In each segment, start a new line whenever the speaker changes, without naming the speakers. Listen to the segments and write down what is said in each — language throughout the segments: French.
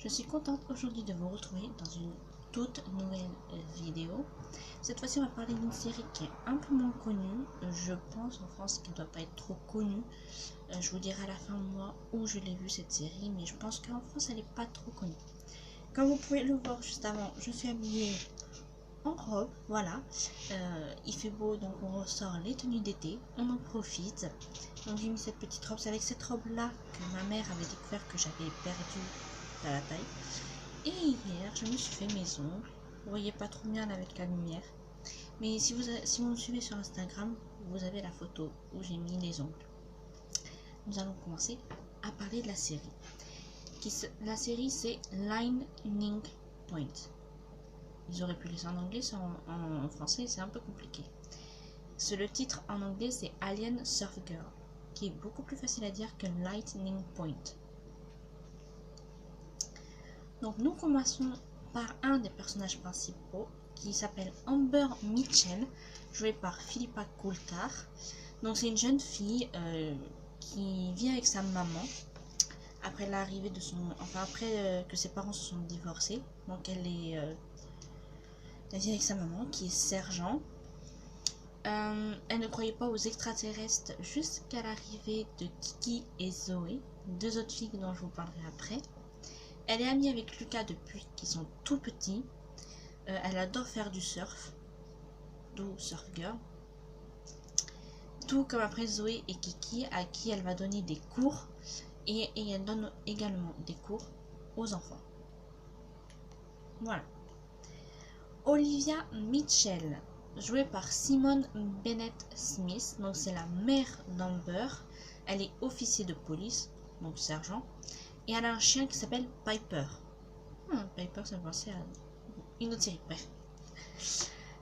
Je suis contente aujourd'hui de vous retrouver dans une toute nouvelle vidéo. Cette fois-ci, on va parler d'une série qui est un peu moins connue. Je pense en France qu'elle ne doit pas être trop connue. Je vous dirai à la fin moi où je l'ai vue cette série, mais je pense qu'en France, elle n'est pas trop connue. Comme vous pouvez le voir juste avant, je suis habillée en robe, voilà. Il fait beau, donc on ressort les tenues d'été, on en profite. Donc j'ai mis cette petite robe, c'est avec cette robe là que ma mère avait découvert que j'avais perdu à la taille. Et hier je me suis fait mes ongles. Vous voyez pas trop bien avec la lumière, mais si vous me suivez sur Instagram, vous avez la photo où j'ai mis les ongles. Nous allons commencer à parler de la série. La série c'est Lightning Point. Ils auraient pu laisser en anglais, en français c'est un peu compliqué. Le titre en anglais c'est Alien Surf Girl, qui est beaucoup plus facile à dire que Lightning Point. Donc nous commençons par un des personnages principaux qui s'appelle Amber Mitchell, jouée par Philippa Coulthard. Donc c'est une jeune fille qui vit avec sa maman après l'arrivée de son, après que ses parents se sont divorcés. Donc elle vit avec sa maman qui est sergent. Elle ne croyait pas aux extraterrestres jusqu'à l'arrivée de Kiki et Zoé, deux autres filles dont je vous parlerai après. Elle est amie avec Lucas depuis qu'ils sont tout petits. Elle adore faire du surf, d'où Surf Girl. Tout comme après Zoé et Kiki, à qui elle va donner des cours, et elle donne également des cours aux enfants. Voilà. Olivia Mitchell, jouée par Simone Bennett Smith, donc c'est la mère d'Amber. Elle est officier de police, donc sergent, et elle a un chien qui s'appelle Piper. Piper, ça me pensait à une autre série, bref.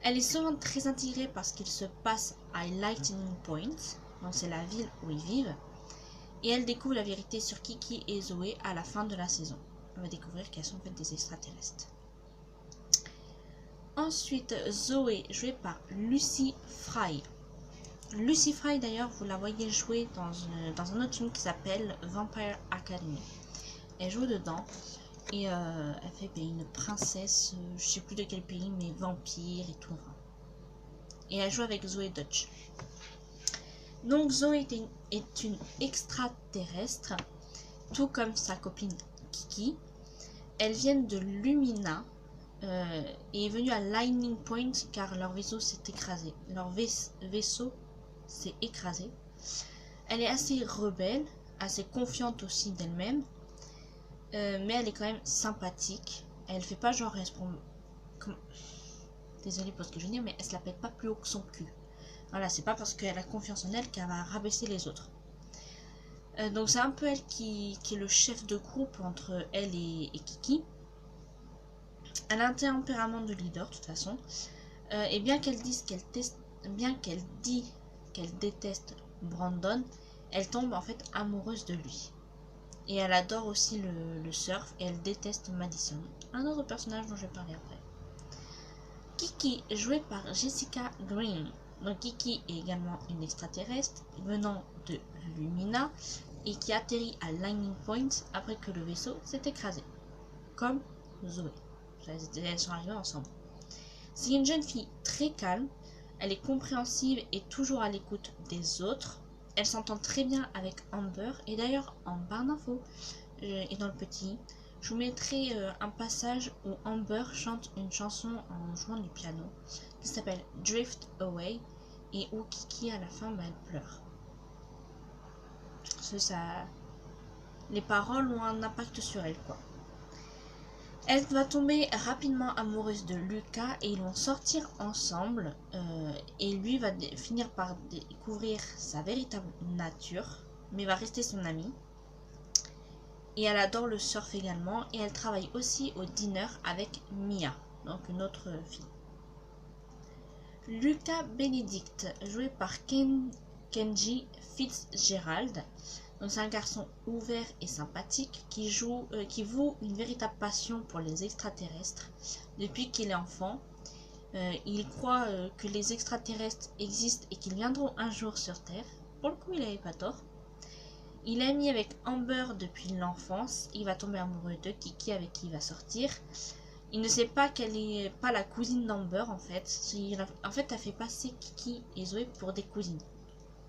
Elle est souvent très intégrée parce qu'il se passe à Lightning Point, donc c'est la ville où ils vivent, et elle découvre la vérité sur Kiki et Zoé à la fin de la saison. On va découvrir qu'elles sont en fait des extraterrestres. Ensuite, Zoé, jouée par Lucy Fry. Lucy Fry, d'ailleurs, vous la voyez jouer dans un autre film qui s'appelle Vampire Academy. Elle joue dedans et elle fait une princesse, je sais plus de quel pays, mais vampire et tout. Et elle joue avec Zoé Dutch. Donc Zoé est une extraterrestre, tout comme sa copine Kiki. Elles viennent de Lumina. Et est venue à Lightning Point car leur vaisseau s'est écrasé. Elle est assez rebelle, assez confiante aussi d'elle-même, mais elle est quand même sympathique. Elle fait pas genre désolée pour ce que je veux dire, mais elle se la pète pas plus haut que son cul. Voilà, c'est pas parce qu'elle a confiance en elle qu'elle va rabaisser les autres. Donc c'est un peu elle qui est le chef de groupe entre elle et Kiki. Elle a un tempérament de leader de toute façon, et bien qu'elle dise qu'elle déteste Brandon, elle tombe en fait amoureuse de lui. Et elle adore aussi le surf et elle déteste Madison, un autre personnage dont je vais parler après. Kiki, jouée par Jessica Green. Donc Kiki est également une extraterrestre venant de Lumina et qui atterrit à Lightning Point après que le vaisseau s'est écrasé, comme Zoé. Elles sont arrivées ensemble. C'est une jeune fille très calme, elle est compréhensive et toujours à l'écoute des autres. Elle s'entend très bien avec Amber, et d'ailleurs en barre d'infos et dans le petit, je vous mettrai un passage où Amber chante une chanson en jouant du piano qui s'appelle Drift Away et où Kiki à la fin elle pleure. Les paroles ont un impact sur elle quoi. Elle va tomber rapidement amoureuse de Lucas et ils vont sortir ensemble et lui va finir par découvrir sa véritable nature, mais va rester son amie. Et elle adore le surf également et elle travaille aussi au diner avec Mia, donc une autre fille. Lucas Benedict, joué par Kenji Fitzgerald. Donc c'est un garçon ouvert et sympathique qui voue une véritable passion pour les extraterrestres depuis qu'il est enfant. Il croit que les extraterrestres existent et qu'ils viendront un jour sur Terre. Pour le coup, il n'avait pas tort. Il est ami avec Amber depuis l'enfance. Il va tomber amoureux de Kiki avec qui il va sortir. Il ne sait pas qu'elle est pas la cousine d'Amber en fait. En fait, elle fait passer Kiki et Zoé pour des cousines.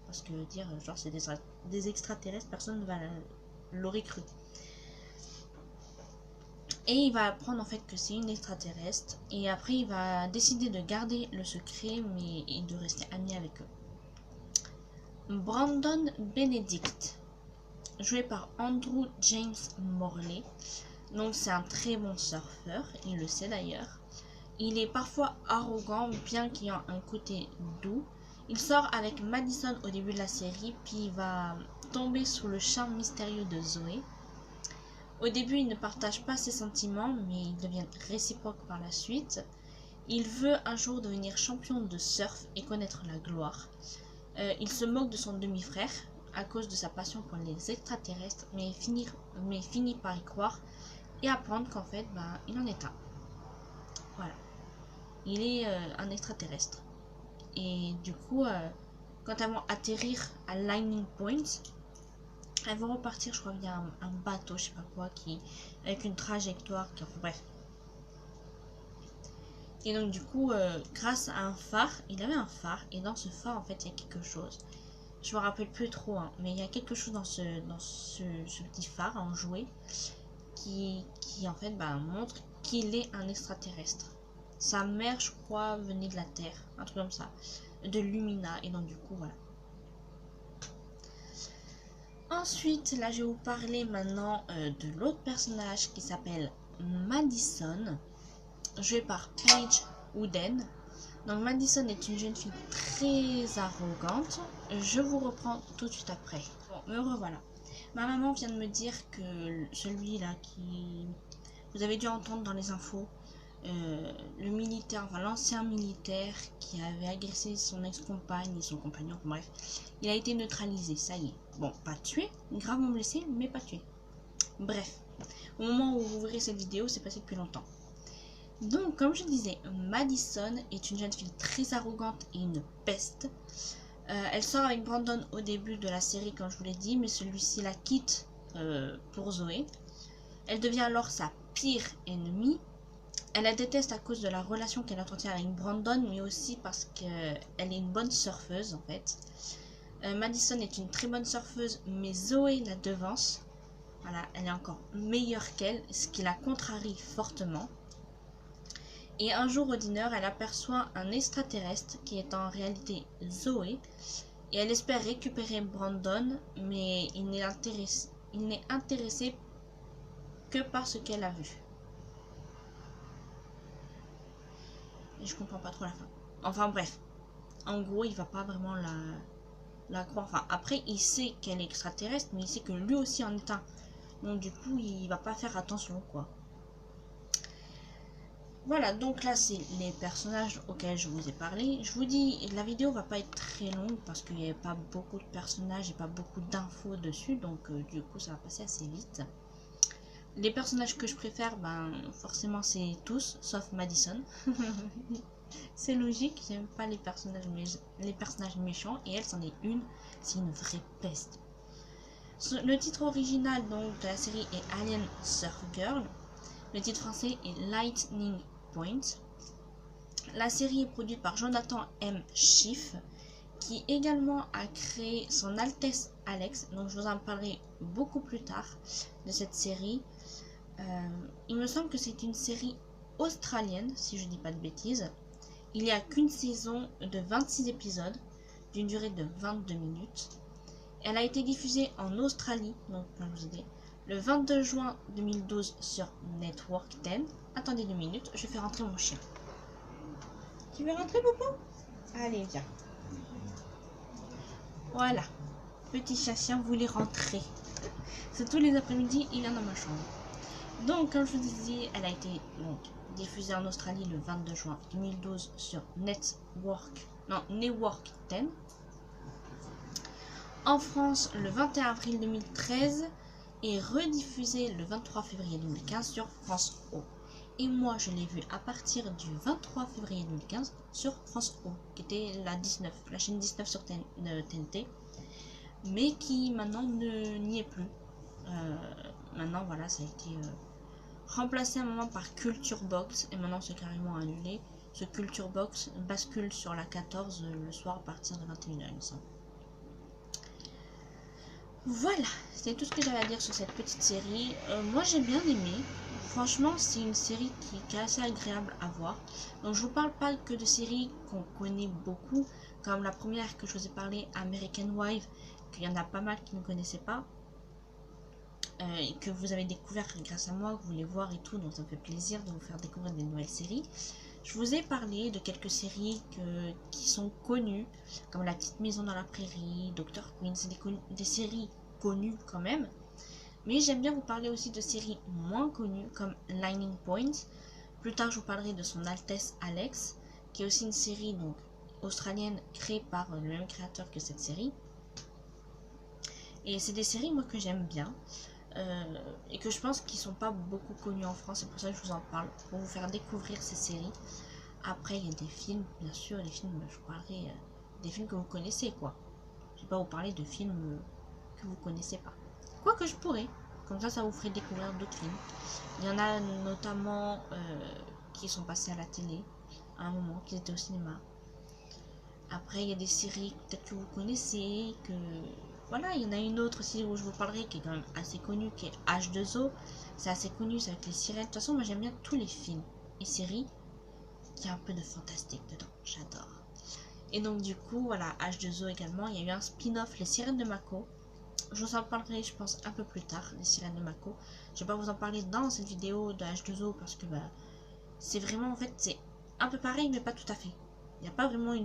Parce que dire genre c'est des extraterrestres, personne ne va l'aurait cru. Et il va apprendre en fait que c'est une extraterrestre. Et après il va décider de garder le secret et de rester ami avec eux. Brandon Benedict, joué par Andrew James Morley. Donc c'est un très bon surfeur, il le sait d'ailleurs. Il est parfois arrogant bien qu'ayant un côté doux. Il sort avec Madison au début de la série, puis il va tomber sous le charme mystérieux de Zoé. Au début, il ne partage pas ses sentiments, mais ils deviennent réciproques par la suite. Il veut un jour devenir champion de surf et connaître la gloire. Il se moque de son demi-frère à cause de sa passion pour les extraterrestres, mais finit par y croire et apprendre qu'en fait, il en est un. Voilà. Il est un extraterrestre. Et du coup, quand elles vont atterrir à Lightning Point, elles vont repartir, je crois, via un bateau, je sais pas quoi, avec une trajectoire, bref. Et donc du coup, grâce à un phare, il avait un phare, et dans ce phare, en fait, il y a quelque chose. Je me rappelle plus trop, hein, mais il y a quelque chose dans ce petit phare en jouet qui en fait montre qu'il est un extraterrestre. Sa mère, je crois, venait de la Terre, un truc comme ça, de Lumina, et donc du coup, voilà. Ensuite, là, je vais vous parler maintenant de l'autre personnage qui s'appelle Madison, jouée par Paige Wooden. Donc, Madison est une jeune fille très arrogante. Je vous reprends tout de suite après. Bon, me revoilà. Ma maman vient de me dire que celui-là qui... Vous avez dû entendre dans les infos, le militaire, enfin l'ancien militaire qui avait agressé son ex-compagne et son compagnon, bref, il a été neutralisé, ça y est. Bon, pas tué, gravement blessé, mais pas tué. Bref, au moment où vous verrez cette vidéo, c'est passé depuis longtemps. Donc, comme je disais, Madison est une jeune fille très arrogante et une peste. Elle sort avec Brandon au début de la série, comme je vous l'ai dit, mais celui-ci la quitte pour Zoé. Elle devient alors sa pire ennemie. Elle la déteste à cause de la relation qu'elle entretient avec Brandon, mais aussi parce qu'elle est une bonne surfeuse en fait. Madison est une très bonne surfeuse, mais Zoé la devance. Voilà, elle est encore meilleure qu'elle, ce qui la contrarie fortement. Et un jour au dîner, elle aperçoit un extraterrestre qui est en réalité Zoé. Et elle espère récupérer Brandon, mais il n'est intéressé que par ce qu'elle a vu. Et je comprends pas trop la fin. Enfin bref. En gros, il va pas vraiment la croire. Enfin, après, il sait qu'elle est extraterrestre, mais il sait que lui aussi en est un. Donc du coup, il va pas faire attention, quoi. Voilà, donc là, c'est les personnages auxquels je vous ai parlé. Je vous dis, la vidéo va pas être très longue parce qu'il n'y a pas beaucoup de personnages et pas beaucoup d'infos dessus. Donc du coup, ça va passer assez vite. Les personnages que je préfère, forcément, c'est tous, sauf Madison. C'est logique, j'aime pas les personnages méchants, et elle, c'en est une, c'est une vraie peste. Le titre original donc, de la série est Alien Surf Girl. Le titre français est Lightning Point. La série est produite par Jonathan M. Schiff, qui également a créé Son Altesse Alex. Donc je vous en parlerai beaucoup plus tard de cette série. Il me semble que c'est une série australienne, si je dis pas de bêtises. Il n'y a qu'une saison de 26 épisodes, d'une durée de 22 minutes. Elle a été diffusée en Australie, donc comme je vous ai dit, le 22 juin 2012 sur Network 10. Attendez 2 minutes, je fais rentrer mon chien. Tu veux rentrer, Popo? Allez, viens. Voilà. Petit chien voulait rentrer. C'est tous les après-midi, il vient dans ma chambre. Donc, comme je vous disais, elle a été diffusée en Australie le 22 juin 2012 sur Network 10. En France, le 21 avril 2013 et rediffusée le 23 février 2015 sur France O. Et moi, je l'ai vu à partir du 23 février 2015 sur France O, qui était la chaîne 19 sur TNT. mais qui maintenant n'y est plus. Maintenant, voilà, ça a été remplacé à un moment par Culture Box, et maintenant c'est carrément annulé. Ce Culture Box bascule sur la 14 le soir à partir de 21h, il me semble. Voilà, c'est tout ce que j'avais à dire sur cette petite série. Moi j'ai bien aimé. Franchement, c'est une série qui est assez agréable à voir. Donc je vous parle pas que de séries qu'on connaît beaucoup, comme la première que je vous ai parlé, American Wife, qu'il y en a pas mal qui ne connaissaient pas. Et que vous avez découvert grâce à moi, que vous voulez voir et tout, donc ça me fait plaisir de vous faire découvrir des nouvelles séries. Je vous ai parlé de quelques séries qui sont connues, comme La Petite Maison dans la Prairie, Dr. Queen, c'est des séries connues quand même. Mais j'aime bien vous parler aussi de séries moins connues, comme Lightning Point. Plus tard, je vous parlerai de Son Altesse Alex, qui est aussi une série donc australienne créée par le même créateur que cette série. Et c'est des séries moi que j'aime bien. Et que je pense qu'ils sont pas beaucoup connus en France, c'est pour ça que je vous en parle, pour vous faire découvrir ces séries. Après il y a des films, bien sûr, les films, je vous parlerai des films que vous connaissez quoi. Je vais pas vous parler de films que vous connaissez pas. Quoique je pourrais, comme ça vous ferait découvrir d'autres films. Il y en a notamment qui sont passés à la télé à un moment, qui étaient au cinéma. Après il y a des séries peut-être que vous connaissez, que voilà, il y en a une autre aussi où je vous parlerai qui est quand même assez connue, qui est H2O. C'est assez connu, c'est avec les sirènes. De toute façon, moi j'aime bien tous les films et séries qui a un peu de fantastique dedans. J'adore. Et donc du coup, voilà, H2O également. Il y a eu un spin-off, Les Sirènes de Mako. Je vous en parlerai, je pense, un peu plus tard, Les Sirènes de Mako. Je vais pas vous en parler dans cette vidéo de H2O parce que c'est vraiment, en fait, c'est un peu pareil, mais pas tout à fait. Il n'y a pas vraiment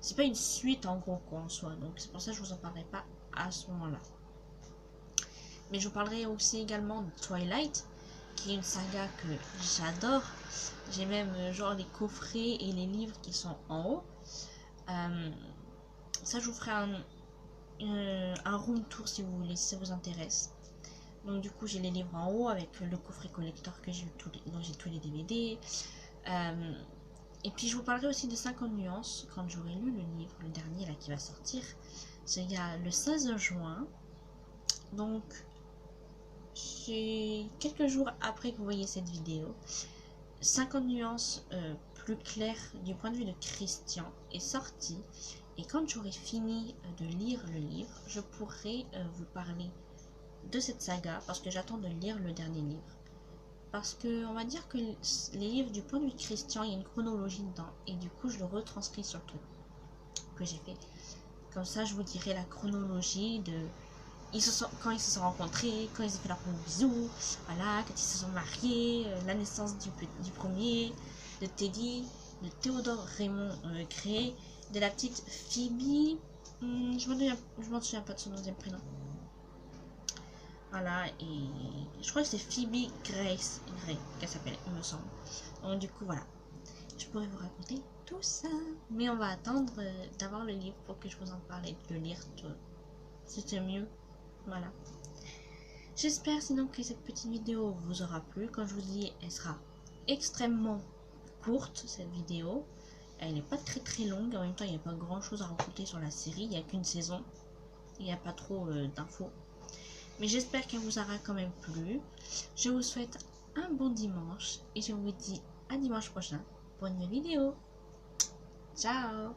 c'est pas une suite en gros quoi en soi, donc c'est pour ça que je vous en parlerai pas à ce moment là. Mais je vous parlerai aussi également de Twilight, qui est une saga que j'adore. J'ai même genre les coffrets et les livres qui sont en haut. Ça je vous ferai un room tour si vous voulez, si ça vous intéresse. Donc du coup j'ai les livres en haut avec le coffret collector que j'ai dont j'ai tous les DVD. Et puis je vous parlerai aussi de 50 nuances quand j'aurai lu le livre, le dernier là qui va sortir. Il y a le 16 juin. Donc c'est quelques jours après que vous voyez cette vidéo. 50 nuances plus claires du point de vue de Christian est sorti. Et quand j'aurai fini de lire le livre, je pourrai vous parler de cette saga parce que j'attends de lire le dernier livre. Parce que on va dire que les livres du point de vue Christian, il y a une chronologie dedans. Et du coup, je le retranscris sur le truc que j'ai fait. Comme ça, je vous dirai la chronologie de quand ils se sont rencontrés, quand ils ont fait leur premier bisou, voilà, quand ils se sont mariés, la naissance du premier, de Teddy, de Théodore Raymond Gray, de la petite Phoebe, je m'en souviens pas de son deuxième prénom. Voilà, et je crois que c'est Phoebe Grace Gray qu'elle s'appelle, il me semble. Donc du coup, voilà. Je pourrais vous raconter tout ça. Mais on va attendre d'avoir le livre pour que je vous en parle et de le lire. C'était mieux. Voilà. J'espère sinon que cette petite vidéo vous aura plu. Comme je vous dis, elle sera extrêmement courte, cette vidéo. Elle n'est pas très longue. En même temps, il n'y a pas grand chose à raconter sur la série. Il n'y a qu'une saison. Il n'y a pas trop d'infos. Mais j'espère qu'elle vous aura quand même plu. Je vous souhaite un bon dimanche. Et je vous dis à dimanche prochain pour une nouvelle vidéo. Ciao!